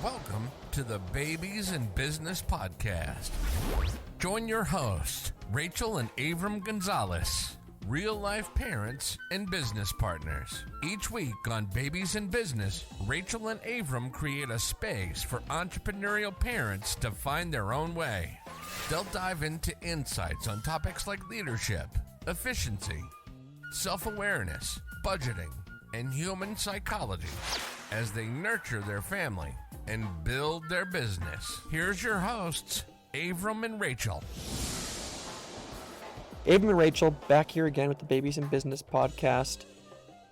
Welcome to the Babies in Business Podcast. Join your hosts, Rachel and Avram Gonzales, real-life parents and business partners. Each week on Babies in Business, Rachel and Avram create a space for entrepreneurial parents to find their own way. They'll dive into insights on topics like leadership, efficiency, self-awareness, budgeting, and human psychology as they nurture their family and build their business. Here's your hosts, Avram and Rachel. Avram and Rachel back here again with the Babies in Business podcast.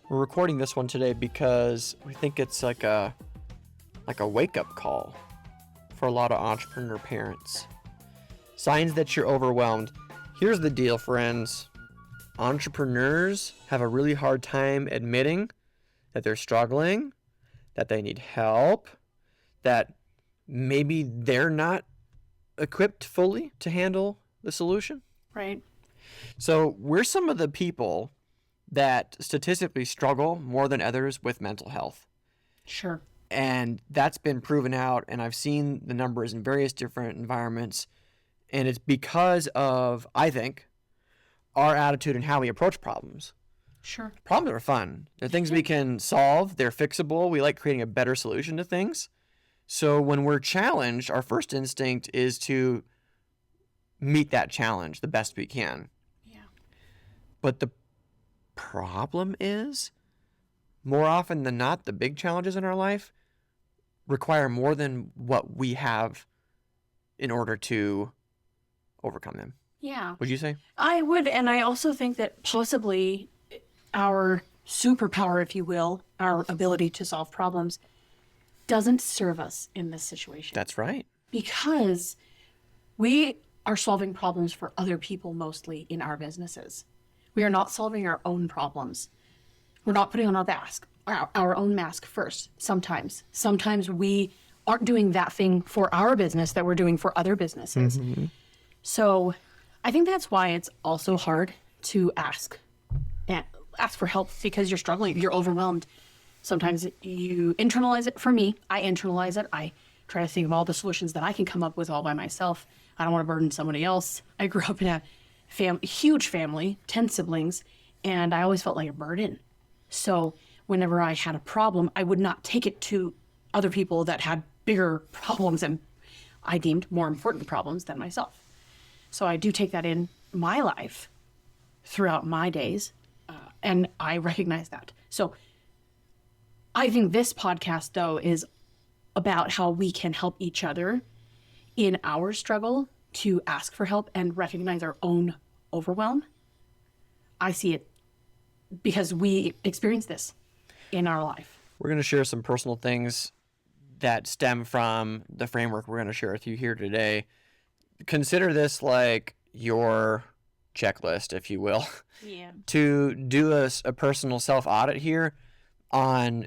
We're recording this one today because we think it's like a wake-up call for a lot of entrepreneur parents. Signs that you're overwhelmed. Here's the deal, friends. Entrepreneurs have a really hard time admitting that they're struggling, that they need help, that maybe they're not equipped fully to handle the solution. Right. So we're some of the people that statistically struggle more than others with mental health. Sure. And that's been proven out, and I've seen the numbers in various different environments. And it's because of, I think, our attitude and how we approach problems. Sure. Problems are fun. They're things we can solve. They're fixable. We like creating a better solution to things. So when we're challenged, our first instinct is to meet that challenge the best we can. Yeah. But the problem is, more often than not, the big challenges in our life require more than what we have in order to overcome them. Yeah. Would you say? I would, and I also think that possibly our superpower, if you will, our ability to solve problems, doesn't serve us in this situation. That's right. Because we are solving problems for other people mostly in our businesses. We are not solving our own problems. We're not putting on our own mask first, sometimes. Sometimes we aren't doing that thing for our business that we're doing for other businesses. Mm-hmm. So I think that's why it's also hard to ask for help, because you're struggling, you're overwhelmed. Sometimes you internalize it. For me, I internalize it. I try to think of all the solutions that I can come up with all by myself. I don't want to burden somebody else. I grew up in a huge family, 10 siblings, and I always felt like a burden. So whenever I had a problem, I would not take it to other people that had bigger problems and I deemed more important problems than myself. So I do take that in my life throughout my days, and I recognize that. So I think this podcast, though, is about how we can help each other in our struggle to ask for help and recognize our own overwhelm. I see it because we experience this in our life. We're going to share some personal things that stem from the framework we're going to share with you here today. Consider this like your checklist, if you will, to do a personal self-audit here on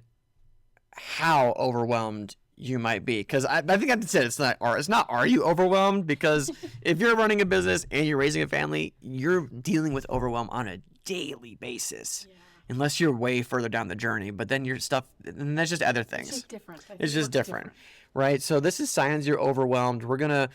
how overwhelmed you might be. Because I think I said it's not are you overwhelmed? Because if you're running a business and you're raising a family, you're dealing with overwhelm on a daily basis. Yeah. Unless you're way further down the journey, but then your stuff, and that's just other things. It's just different. It's just different, right? So this is signs you're overwhelmed. We're going to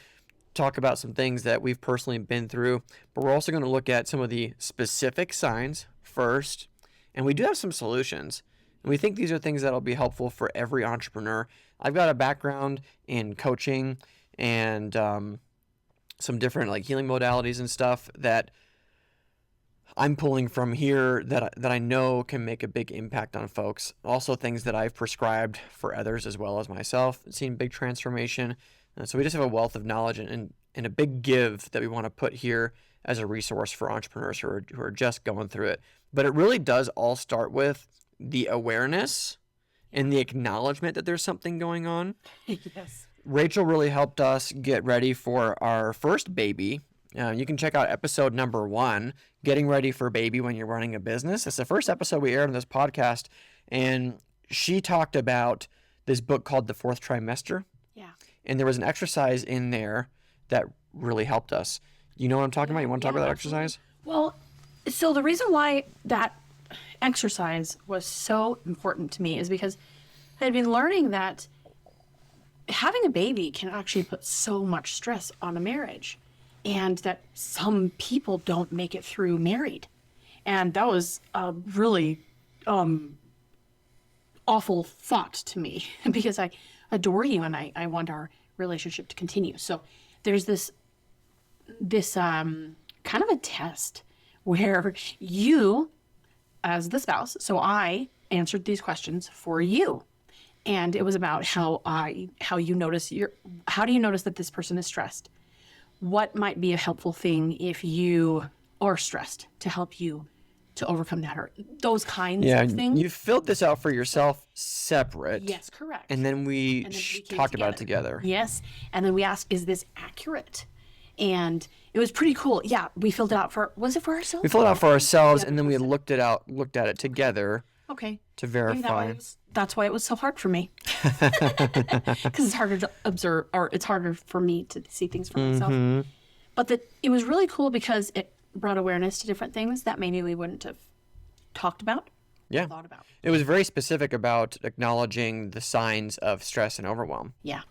talk about some things that we've personally been through, but we're also going to look at some of the specific signs first, and we do have some solutions, and we think these are things that will be helpful for every entrepreneur. I've got a background in coaching and some different like healing modalities and stuff that I'm pulling from here that I know can make a big impact on folks. Also things that I've prescribed for others as well as myself, seen big transformation. So we just have a wealth of knowledge and a big give that we want to put here as a resource for entrepreneurs who are just going through it. But it really does all start with the awareness and the acknowledgement that there's something going on. Yes. Rachel really helped us get ready for our first baby. You can check out episode number 1, Getting Ready for Baby When You're Running a Business. It's the first episode we aired on this podcast, and she talked about this book called The Fourth Trimester. Yeah. And there was an exercise in there that really helped us. You know what I'm talking about? You want to talk about that exercise? Well, so the reason why that exercise was so important to me is because I had been learning that having a baby can actually put so much stress on a marriage, and that some people don't make it through married. And that was a really awful thought to me because I adore you and I want our relationship to continue. So there's this kind of a test where you, as the spouse, so I answered these questions for you. And it was about how do you notice that this person is stressed? What might be a helpful thing if you are stressed to help you to overcome that, or those kinds of things? You filled this out for yourself separate. Yes, correct. And then we came talked about it together. Yes. And then we asked, is this accurate? And it was pretty cool. Yeah, we filled it out was it for ourselves? We filled it out for ourselves, and then we looked at it together. Okay. To verify. That's why it was so hard for me. Because it's harder to observe, or it's harder for me to see things for myself. But it was really cool because it brought awareness to different things that maybe we wouldn't have talked about. Yeah. Thought about. It was very specific about acknowledging the signs of stress and overwhelm. Yeah.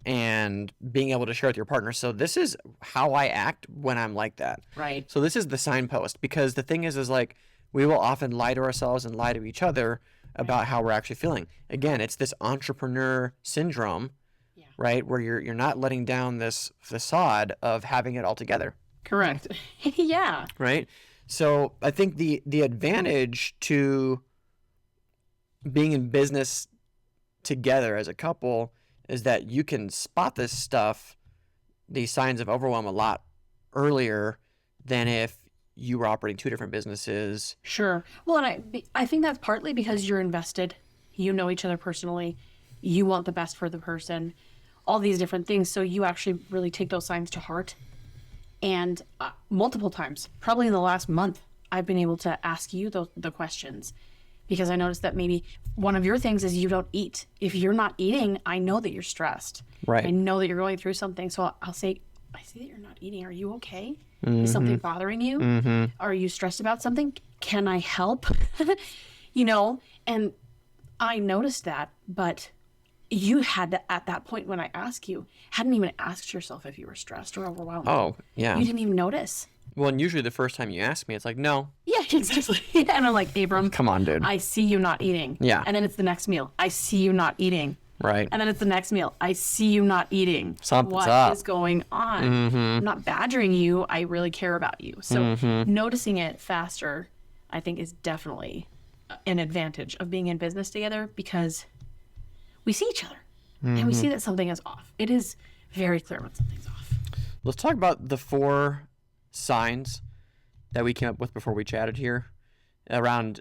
And being able to share with your partner. So this is how I act when I'm like that. Right. So this is the signpost, because the thing is like, we will often lie to ourselves and lie to each other about how we're actually feeling. Again, it's this entrepreneur syndrome, right? Where you're not letting down this facade of having it all together. Correct. Yeah. Right? So I think the advantage to being in business together as a couple is that you can spot this stuff, these signs of overwhelm, a lot earlier than if you were operating two different businesses. Sure. Well, and I think that's partly because you're invested. You know each other personally. You want the best for the person. All these different things. So you actually really take those signs to heart. And multiple times, probably in the last month, I've been able to ask you the questions, because I noticed that maybe one of your things is you don't eat. If you're not eating, I know that you're stressed. Right. I know that you're going through something. So I'll say, I see that you're not eating. Are you okay? Is something bothering you? Are you stressed about something? Can I help? And I noticed that, but you had to, at that point when I asked you, hadn't even asked yourself if you were stressed or overwhelmed. Oh, yeah. You didn't even notice. Well, and usually the first time you ask me, it's like, no. Yeah, exactly. And I'm like, Abram, come on, dude. I see you not eating. Yeah. And then it's the next meal. I see you not eating. Right. And then it's the next meal. I see you not eating. Something's up. What is going on? I'm not badgering you. I really care about you. So noticing it faster, I think, is definitely an advantage of being in business together, because we see each other and we see that something is off. It is very clear when something's off. Let's talk about the 4 signs that we came up with before we chatted here around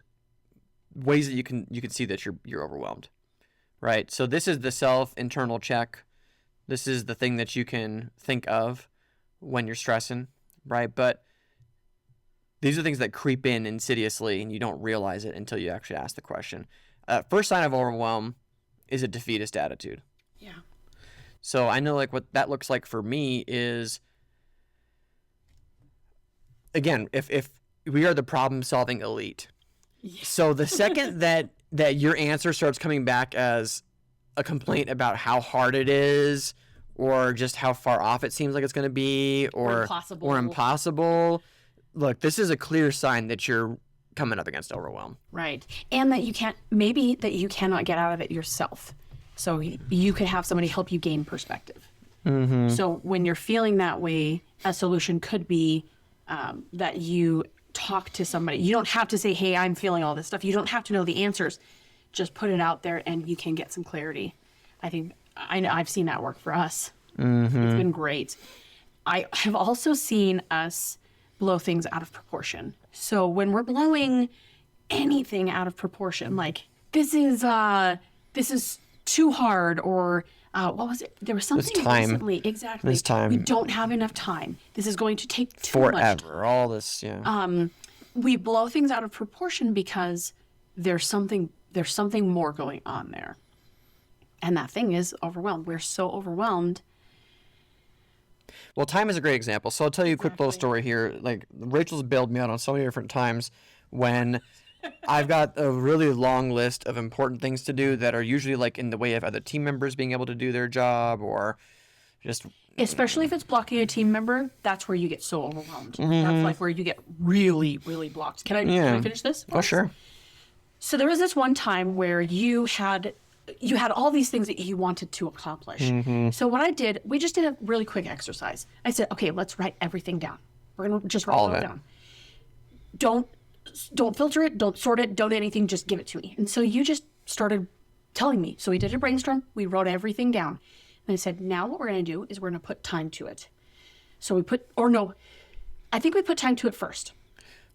ways that you can see that you're overwhelmed. Right. So this is the self-internal check. This is the thing that you can think of when you're stressing, right? But these are things that creep in insidiously and you don't realize it until you actually ask the question. First sign of overwhelm is a defeatist attitude. Yeah. So I know, like, what that looks like for me is, again, if we are the problem-solving elite. Yeah. So the second that your answer starts coming back as a complaint about how hard it is, or just how far off it seems like it's going to be, or impossible, look, this is a clear sign that you're coming up against overwhelm. Right. And that you cannot get out of it yourself. So you could have somebody help you gain perspective. So when you're feeling that way, a solution could be that you talk to somebody. You don't have to say, hey, I'm feeling all this stuff. You don't have to know the answers. Just put it out there and you can get some clarity. I've seen that work for us. It's been great. I have also seen us blow things out of proportion. So when we're blowing anything out of proportion, like this is too hard, or what was it? There was something recently. Exactly. This time. We don't have enough time. This is going to take too much time. Forever. All this, yeah. We blow things out of proportion because there's something more going on there. And that thing is overwhelmed. We're so overwhelmed. Well, time is a great example. So I'll tell you a quick little story here. Like, Rachel's bailed me out on so many different times when I've got a really long list of important things to do that are usually like in the way of other team members being able to do their job, or just Especially if it's blocking a team member, that's where you get so overwhelmed. That's like where you get really, really blocked. Can I finish this? oh sure. So there was this one time where you had all these things that you wanted to accomplish. So what I did, we just did a really quick exercise. I said, okay, let's write everything down. We're gonna just write All it of all it. down. Don't filter it, don't sort it, don't anything, just give it to me. And so you just started telling me. So we did a brainstorm, we wrote everything down. And I said, now what we're gonna do is we're gonna put time to it. So I think we put time to it first.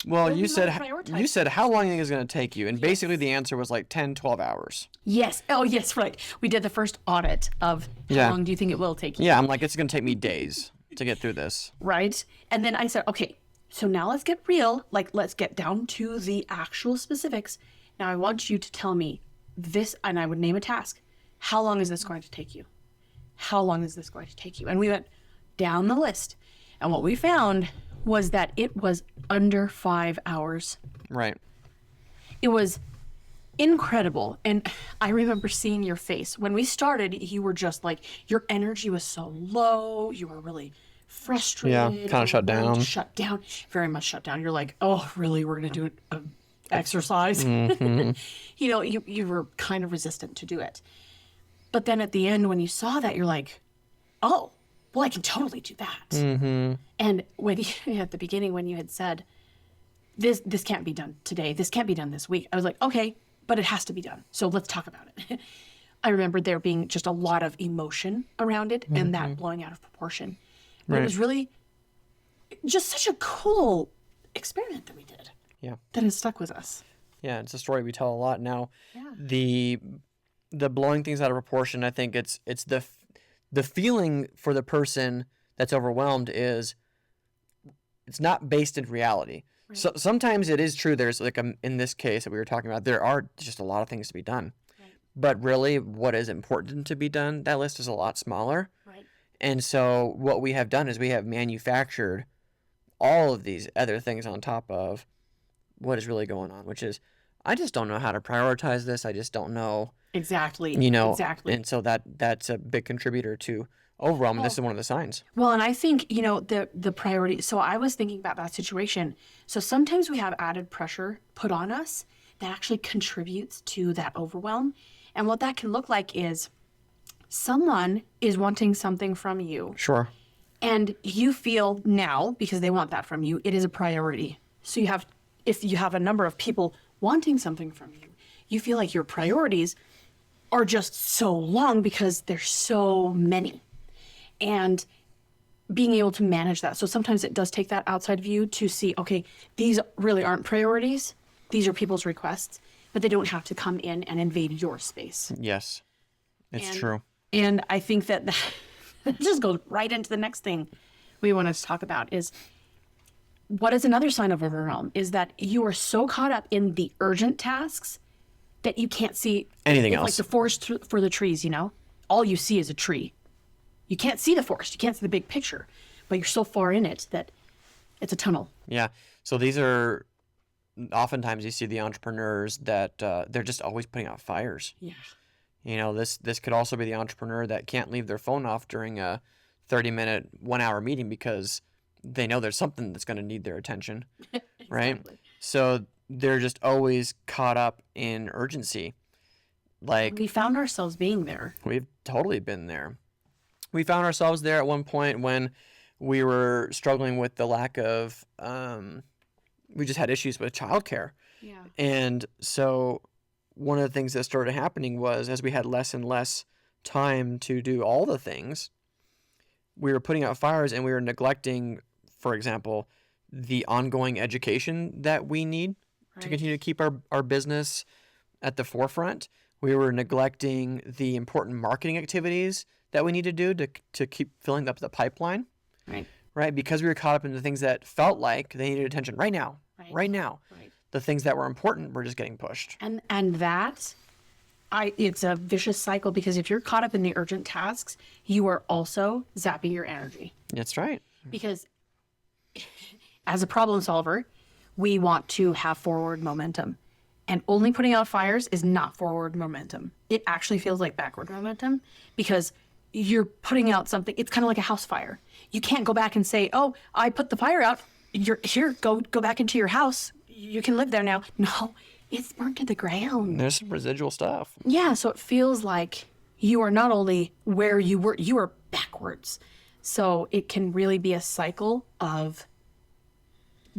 Well, you we said might prioritize. you said how long do you think it's going to take you, and basically the answer was like 10, 12 hours. Yes. Oh, yes, right. We did the first audit of how long do you think it will take you? Yeah, I'm like, it's going to take me days to get through this. Right? And then I said, okay, so now let's get real. Like, let's get down to the actual specifics. Now I want you to tell me this, and I would name a task. How long is this going to take you? How long is this going to take you? And we went down the list. And what we found was that it was under 5 hours. Right. It was incredible. And I remember seeing your face. When we started, you were just like, your energy was so low. You were really frustrated. Yeah, kind of shut down. Shut down. Very much shut down. You're like, oh, really? We're going to do an exercise? You were kind of resistant to do it. But then at the end, when you saw that, you're like, oh, well, I can totally do that. And when at the beginning, when you had said, this can't be done today, this can't be done this week, I was like, okay, but it has to be done. So let's talk about it. I remember there being just a lot of emotion around it and that blowing out of proportion. But it was really just such a cool experiment that we did. Yeah. That has stuck with us. Yeah, it's a story we tell a lot now. Yeah. The blowing things out of proportion, I think it's the feeling for the person that's overwhelmed is it's not based in reality. Right. So sometimes it is true. There's like in this case that we were talking about, there are just a lot of things to be done. Right. But really what is important to be done, that list is a lot smaller. Right. And so what we have done is we have manufactured all of these other things on top of what is really going on, which is I just don't know how to prioritize this. I just don't know. Exactly. Exactly. And so that's a big contributor to overwhelm. And this is one of the signs. Well, and I think, the priority. So I was thinking about that situation. So sometimes we have added pressure put on us that actually contributes to that overwhelm. And what that can look like is someone is wanting something from you. Sure. And you feel now, because they want that from you, it is a priority. So if you have a number of people wanting something from you, you feel like your priorities are just so long because there's so many. And being able to manage that. So sometimes it does take that outside view to see, okay, these really aren't priorities. These are people's requests, but they don't have to come in and invade your space. Yes, it's true. And I think that just goes right into the next thing we want to talk about is what is another sign of overwhelm is that you are so caught up in the urgent tasks that you can't see anything else. Like the forest for the trees, all you see is a tree. You can't see the forest. You can't see the big picture, but you're so far in it that it's a tunnel. Yeah. So these are oftentimes you see the entrepreneurs that they're just always putting out fires. Yeah. This could also be the entrepreneur that can't leave their phone off during a 30-minute, 1-hour meeting because they know there's something that's going to need their attention. Exactly. Right? So they're just always caught up in urgency. Like we found ourselves being there. We've totally been there. We found ourselves there at one point when we were struggling with the lack of, we just had issues with childcare. Yeah. And so one of the things that started happening was as we had less and less time to do all the things, we were putting out fires and we were neglecting, for example, the ongoing education that we need to continue to keep our business at the forefront. We were neglecting the important marketing activities that we need to do to keep filling up the pipeline. Right? Because we were caught up in the things that felt like they needed attention right now. Right now. The things that were important were just getting pushed. And it's a vicious cycle because if you're caught up in the urgent tasks, you are also zapping your energy. That's right. Because as a problem solver, we want to have forward momentum. And only putting out fires is not forward momentum. It actually feels like backward momentum because you're putting out something. It's kind of like a house fire. You can't go back and say, oh, I put the fire out. You're here, go back into your house. You can live there now. No, it's burnt to the ground. There's some residual stuff. Yeah, so it feels like you are not only where you were, you are backwards. So it can really be a cycle of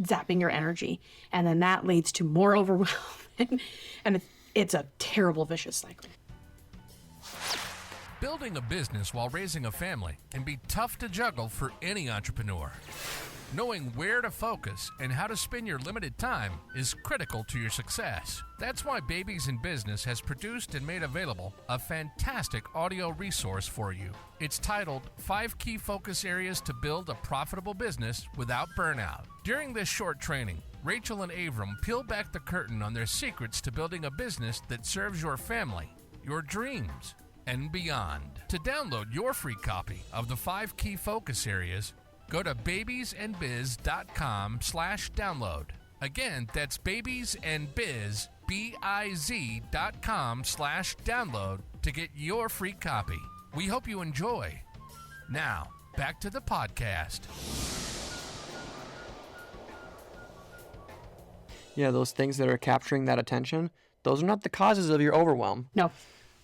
zapping your energy. And then that leads to more overwhelm. And it's a terrible, vicious cycle. Building a business while raising a family can be tough to juggle for any entrepreneur. Knowing where to focus and how to spend your limited time is critical to your success. That's why Babies in Business has produced and made available a fantastic audio resource for you. It's titled 5 Key Focus Areas to Build a Profitable Business Without Burnout. During this short training, Rachel and Avram peel back the curtain on their secrets to building a business that serves your family, your dreams, and beyond. To download your free copy of the 5 Key Focus Areas, go to babiesandbiz.com/download. Again, that's babiesandbiz, BIZ.com/download to get your free copy. We hope you enjoy. Now, back to the podcast. Yeah, those things that are capturing that attention, those are not the causes of your overwhelm. No.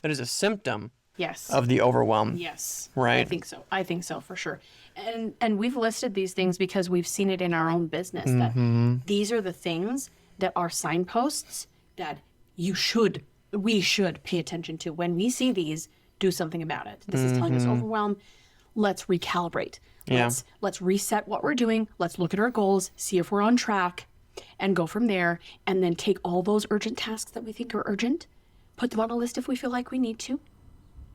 That is a symptom Yes. of the overwhelm. Yes. Right. I think so for sure. And we've listed these things because we've seen it in our own business that these are the things that are signposts that we should pay attention to. When we see these, do something about it. This is telling us overwhelm. Let's recalibrate. Yeah. Let's reset what we're doing. Let's look at our goals, see if we're on track, and go from there. And then take all those urgent tasks that we think are urgent, put them on a list if we feel like we need to,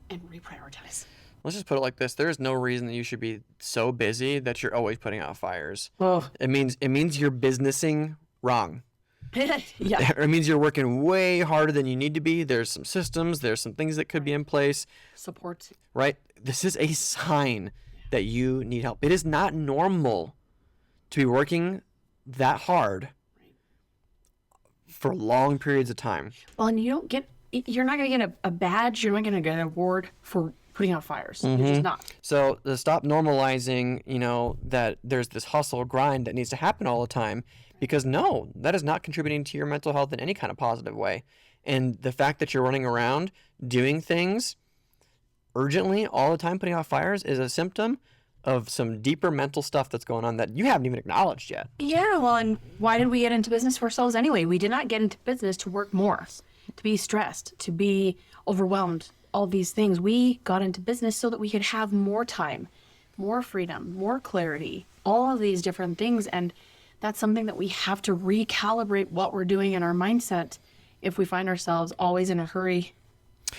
and reprioritize. Let's just put it like this. There is no reason that you should be so busy that you're always putting out fires. Oh. It means you're businessing wrong. Yeah. It means you're working way harder than you need to be. There's some systems, there's some things that could be in place. Support. Right? This is a sign that you need help. It is not normal to be working that hard for long periods of time. Well, and you're not going to get a badge. You're not going to get an award for putting out fires. You're just not. So to stop normalizing, that there's this hustle grind that needs to happen all the time, because no, that is not contributing to your mental health in any kind of positive way. And the fact that you're running around doing things urgently all the time, putting out fires, is a symptom of some deeper mental stuff that's going on that you haven't even acknowledged yet. Yeah, well, and why did we get into business for ourselves anyway? We did not get into business to work more, to be stressed, to be overwhelmed, all these things. We got into business so that we could have more time, more freedom, more clarity, all of these different things. And that's something that we have to recalibrate what we're doing in our mindset if we find ourselves always in a hurry.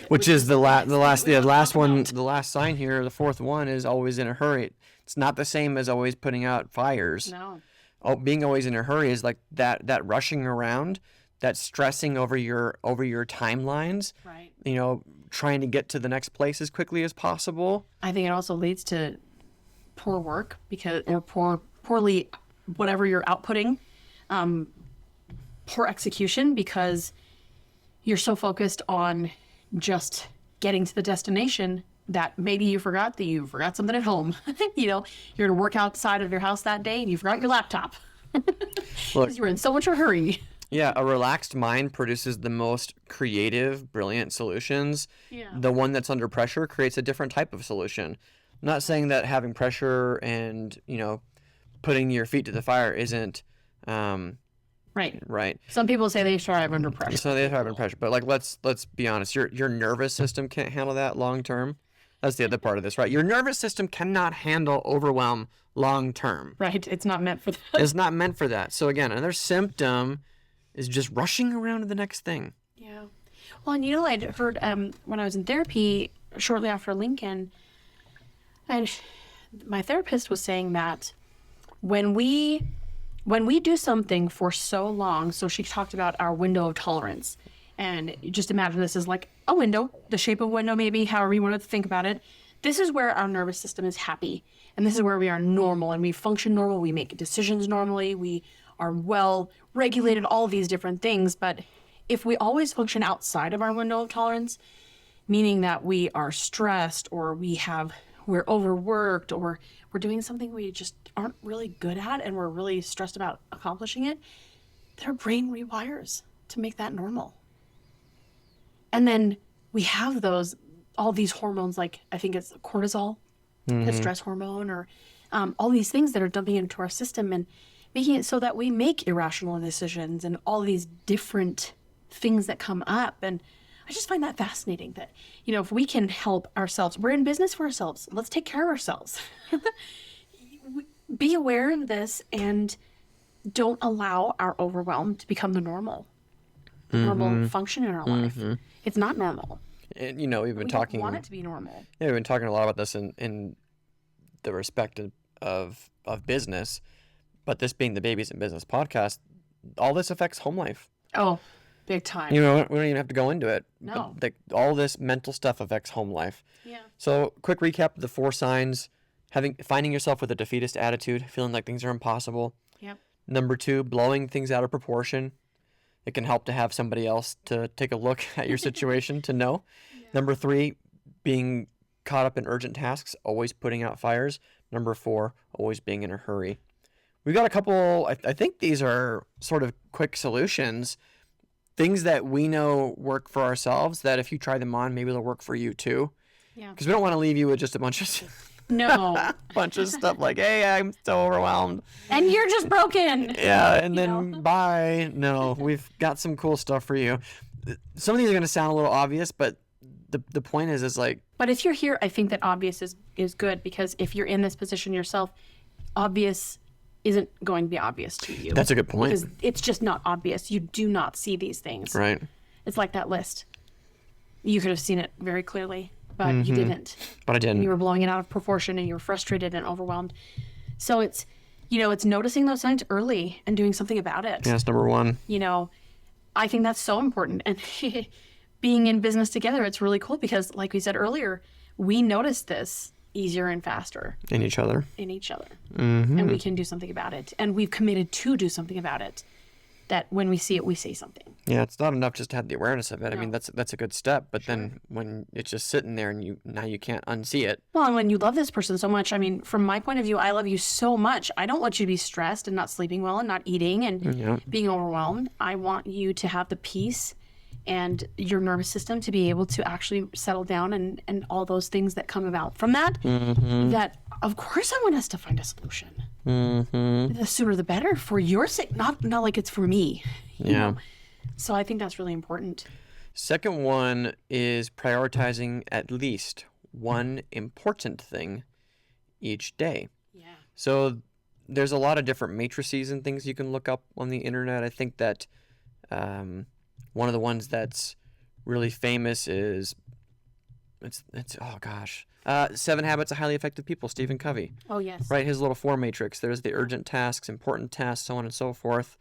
Which is the last one, the last sign here, the fourth one, is always in a hurry. It's not the same as always putting out fires. No. Oh, being always in a hurry is like that rushing around, that stressing over your timelines. Right. Trying to get to the next place as quickly as possible. I think it also leads to poor work poorly, whatever you're outputting, poor execution, because you're so focused on just getting to the destination that maybe you forgot something at home. You're going to work outside of your house that day and you forgot your laptop because you were in so much of a hurry. Yeah, a relaxed mind produces the most creative, brilliant solutions. Yeah. The one that's under pressure creates a different type of solution. I'm not saying that having pressure and, putting your feet to the fire isn't right. Some people say they thrive under pressure. So they thrive under pressure, but let's be honest. Your nervous system can't handle that long term. That's the other part of this, right? Your nervous system cannot handle overwhelm long term. Right. It's not meant for that. It's not meant for that. So again, another symptom is just rushing around to the next thing. Yeah. Well, and I'd heard when I was in therapy shortly after Lincoln, and my therapist was saying that when we do something for so long, so she talked about our window of tolerance, and just imagine this is like a window, the shape of a window, maybe, however you want to think about it. This is where our nervous system is happy, and this is where we are normal, and we function normal, we make decisions normally, we are well regulated, all of these different things. But if we always function outside of our window of tolerance, meaning that we are stressed or we're overworked or we're doing something we just aren't really good at and we're really stressed about accomplishing it, their brain rewires to make that normal. And then we have all these hormones, like I think it's cortisol, the stress hormone, or all these things that are dumping into our system and making it so that we make irrational decisions and all these different things that come up. And I just find that fascinating that, if we can help ourselves, we're in business for ourselves. Let's take care of ourselves. Be aware of this and don't allow our overwhelm to become the normal function in our life. It's not normal. And, we've been talking. We want it to be normal. Yeah, we've been talking a lot about this in the respect of business, but this being the Babies in Business podcast, all this affects home life. Oh, big time. We don't even have to go into it. No. But all this mental stuff affects home life. Yeah. So, quick recap of the 4 signs: finding yourself with a defeatist attitude, feeling like things are impossible. Yep. Number 2, blowing things out of proportion. It can help to have somebody else to take a look at your situation to know. Yeah. Number 3, being caught up in urgent tasks, always putting out fires. Number 4, always being in a hurry. We've got a couple, I think these are sort of quick solutions, things that we know work for ourselves that if you try them on, maybe they'll work for you too. Yeah. Because we don't want to leave you with just a bunch of bunch of stuff like, hey, I'm so overwhelmed. And you're just broken. Yeah, and then bye. No, we've got some cool stuff for you. Some of these are going to sound a little obvious, but the point is like... But if you're here, I think that obvious is good, because if you're in this position yourself, obvious isn't going to be obvious to you. That's a good point. Because it's just not obvious. You do not see these things. Right. It's like that list. You could have seen it very clearly, but you didn't. But I didn't. And you were blowing it out of proportion and you were frustrated and overwhelmed. So it's, it's noticing those signs early and doing something about it. Yeah, that's number 1. I think that's so important. And being in business together, it's really cool because, like we said earlier, we notice this easier and faster. In each other. And we can do something about it. And we've committed to do something about it. That when we see it, we say something. Yeah, it's not enough just to have the awareness of it. No. I mean, that's a good step. But then when it's just sitting there and now you can't unsee it. Well, and when you love this person so much, I mean, from my point of view, I love you so much. I don't want you to be stressed and not sleeping well and not eating and being overwhelmed. I want you to have the peace and your nervous system to be able to actually settle down and all those things that come about from that. That, of course, I want us to find a solution. The sooner the better for your sake, not like it's for me. Yeah. So I think that's really important. Second one is prioritizing at least one important thing each day. Yeah. So there's a lot of different matrices and things you can look up on the internet. I think that one of the ones that's really famous is it's 7 Habits of Highly Effective People, Stephen Covey. Oh, yes. Right, his little 4 matrix. There's the urgent tasks, important tasks, so on and so forth.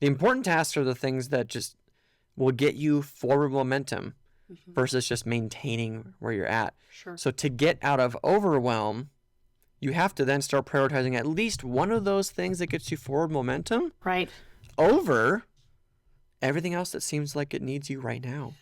The important tasks are the things that just will get you forward momentum versus just maintaining where you're at. Sure. So to get out of overwhelm, you have to then start prioritizing at least one of those things that gets you forward momentum. Right. Over everything else that seems like it needs you right now.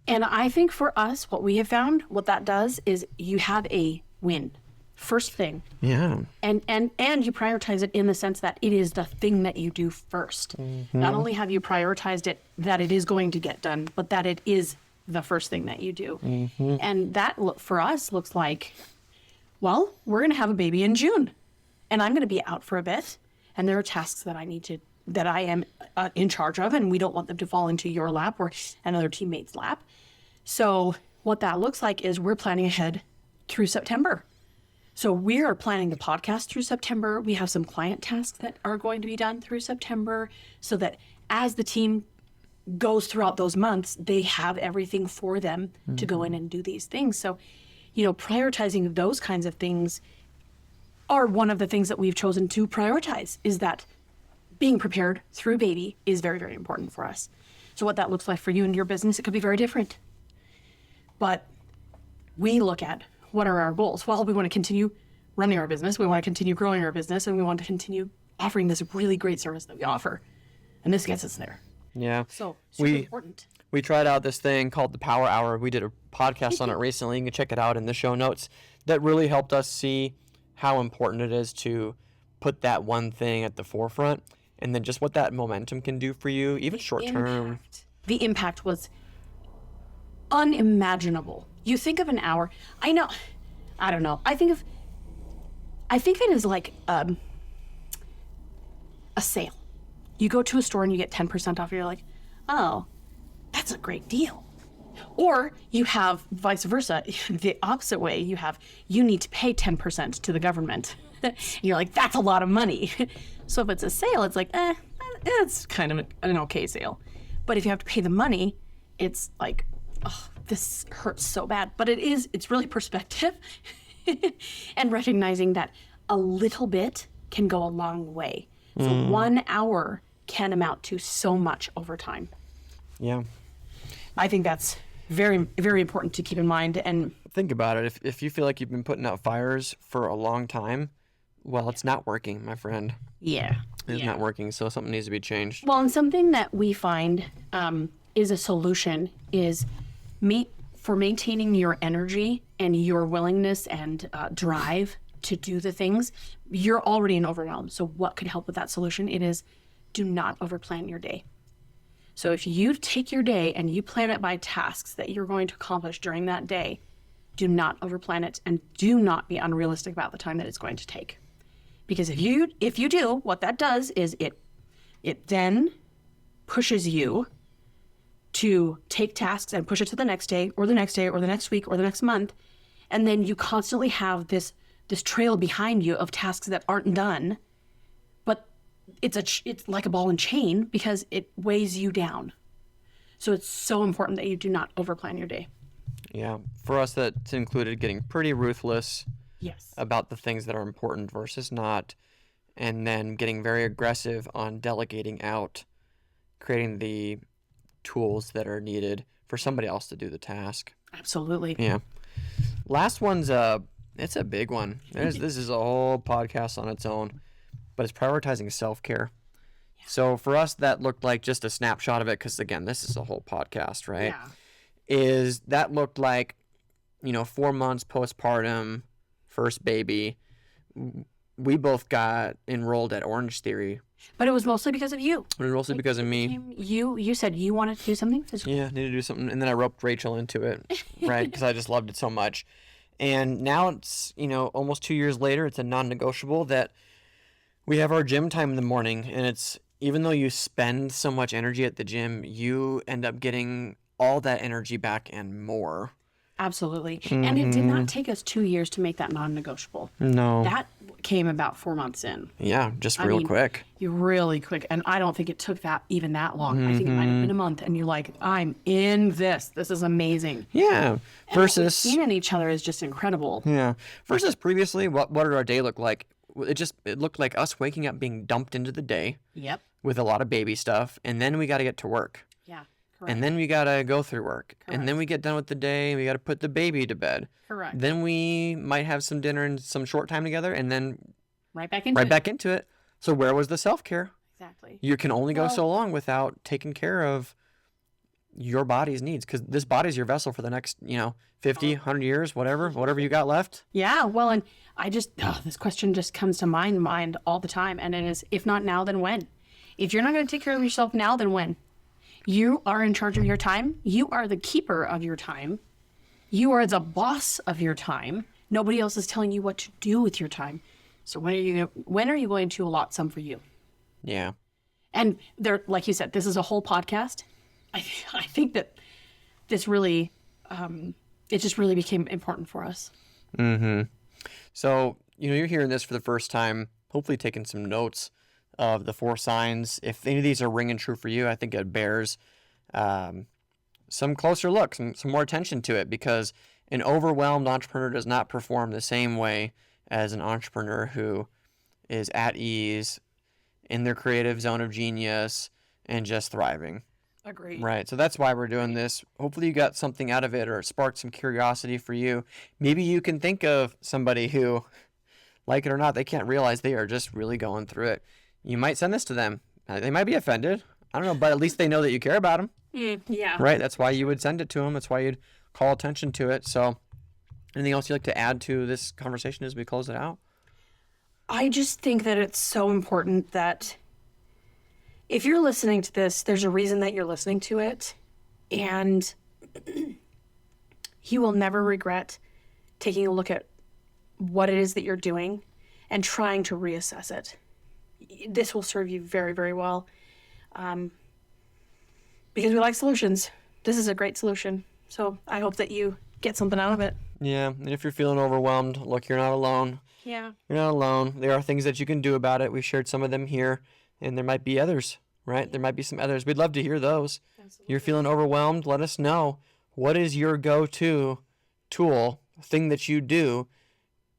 And I think for us, what we have found, what that does is you have a win. First thing. Yeah. And you prioritize it in the sense that it is the thing that you do first. Not only have you prioritized it that it is going to get done, but that it is the first thing that you do. And that for us looks like, well, we're going to have a baby in June and I'm going to be out for a bit. And there are tasks that I am in charge of, and we don't want them to fall into your lap or another teammate's lap. So what that looks like is we're planning ahead through September. So we are planning the podcast through September. We have some client tasks that are going to be done through September so that as the team goes throughout those months, they have everything for them to go in and do these things. So, prioritizing those kinds of things are one of the things that we've chosen to prioritize, is that being prepared through baby is very, very important for us. So what that looks like for you and your business, it could be very different. But we look at what are our goals. Well, we want to continue running our business. We want to continue growing our business, and we want to continue offering this really great service that we offer. And this gets us there. Yeah. So super We important. we tried out this thing called the Power Hour. We did a podcast on it recently. You can check it out in the show notes. That really helped us see how important it is to put that one thing at the forefront, and then just what that momentum can do for you, even short term. The impact was unimaginable. You think of an hour. I don't know. I think of it as like a sale. You go to a store and you get 10% off. You're like, oh, that's a great deal. Or you have vice versa, the opposite way. You need to pay 10% to the government. And you're like, that's a lot of money. So if it's a sale, it's like, it's kind of an okay sale. But if you have to pay the money, it's like, oh, this hurts so bad. But it's really perspective and recognizing that a little bit can go a long way. So 1 hour can amount to so much over time. Yeah. I think that's very, very important to keep in mind. And Think about it. If you feel like you've been putting out fires for a long time, well, it's not working, my friend. yeah. It's not working, so something needs to be changed. Well, and something that we find is a solution is for maintaining your energy and your willingness and drive to do the things. You're already in overwhelm. So what could help with that solution? It is do not overplan your day. So if you take your day and you plan it by tasks that you're going to accomplish during that day, do not overplan it and do not be unrealistic about the time that it's going to take. Because if you do, what that does is it then pushes you to take tasks and push it to the next day or the next day or the next week or the next month. And then you constantly have this trail behind you of tasks that aren't done. But it's like a ball and chain because it weighs you down. So it's so important that you do not overplan your day. Yeah. For us, that's included getting pretty ruthless Yes. about the things that are important versus not, and then getting very aggressive on delegating out, creating the tools that are needed for somebody else to do the task. Absolutely. Yeah. Last one's it's a big one. This is a whole podcast on its own, but it's prioritizing self-care. Yeah. So for us, that looked like just a snapshot of it, because again, this is a whole podcast, right? Yeah. That looked like, 4 months postpartum, first baby. We both got enrolled at Orange Theory. But it was mostly because of you. It was mostly because of me. You said you wanted to do something physical. Yeah, needed to do something. And then I roped Rachel into it, right? Because I just loved it so much. And now it's, almost 2 years later, it's a non-negotiable that we have our gym time in the morning. And it's, even though you spend so much energy at the gym, you end up getting all that energy back and more. Absolutely. Mm-hmm. And it did not take us 2 years to make that non-negotiable. No. That came about 4 months in. Yeah, just real quick. You're really quick. And I don't think it took that long. Mm-hmm. I think it might have been a month. And you're like, I'm in this. This is amazing. Yeah. Versus seeing each other is just incredible. Yeah. Versus previously, what did our day look like? It looked like us waking up, being dumped into the day. Yep. With a lot of baby stuff. And then we got to get to work. Yeah. Correct. And then we got to go through work. Correct. And then we get done with the day and we got to put the baby to bed. Correct. Then we might have some dinner and some short time together and then right back into it. So where was the self-care? Exactly. You can only go so long without taking care of your body's needs, because this body's your vessel for the next, 50, 100 years, whatever you got left. Yeah. Well, and I just, this question just comes to my mind all the time. And it is, if not now, then when? If you're not going to take care of yourself now, then when? You are in charge of your time. You are the keeper of your time. You are the boss of your time. Nobody else is telling you what to do with your time. So when are you going to allot some for you? Yeah. And there, like you said, this is a whole podcast. I think that this really, it just really became important for us. Mm-hmm. So, you're hearing this for the first time, hopefully taking some notes of the 4 signs. If any of these are ringing true for you, I think it bears some closer look, some more attention to it, because an overwhelmed entrepreneur does not perform the same way as an entrepreneur who is at ease, in their creative zone of genius, and just thriving. Agreed. Right. So that's why we're doing this. Hopefully you got something out of it, or it sparked some curiosity for you. Maybe you can think of somebody who, like it or not, they can't realize they are just really going through it. You might send this to them. They might be offended. I don't know, but at least they know that you care about them. Yeah. Right? That's why you would send it to them. That's why you'd call attention to it. So anything else you'd like to add to this conversation as we close it out? I just think that it's so important that if you're listening to this, there's a reason that you're listening to it. And you will never regret taking a look at what it is that you're doing and trying to reassess it. This will serve you very, very well. Because we like solutions. This is a great solution. So I hope that you get something out of it. Yeah, and if you're feeling overwhelmed, look, you're not alone. Yeah. You're not alone. There are things that you can do about it. We shared some of them here, and there might be others, right? There might be some others. We'd love to hear those. Absolutely. You're feeling overwhelmed? Let us know. What is your go-to tool, thing that you do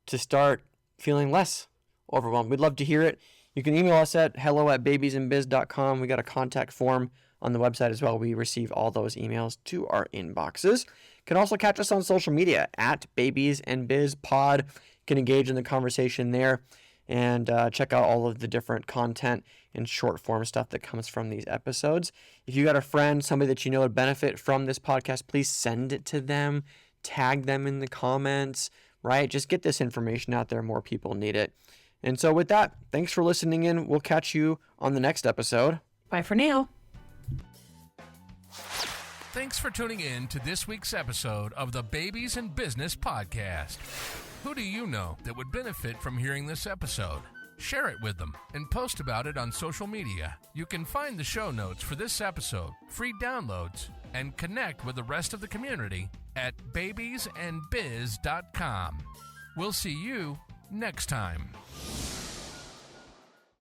to start feeling less overwhelmed? We'd love to hear it. You can email us at hello@babiesandbiz.com. We got a contact form on the website as well. We receive all those emails to our inboxes. You can also catch us on social media at babiesandbizpod. You can engage in the conversation there and check out all of the different content and short form stuff that comes from these episodes. If you got a friend, somebody that you know would benefit from this podcast, please send it to them, tag them in the comments, right? Just get this information out there. More people need it. And so with that, thanks for listening in. We'll catch you on the next episode. Bye for now. Thanks for tuning in to this week's episode of the Babies in Business podcast. Who do you know that would benefit from hearing this episode? Share it with them and post about it on social media. You can find the show notes for this episode, free downloads, and connect with the rest of the community at babiesandbiz.com. We'll see you next time.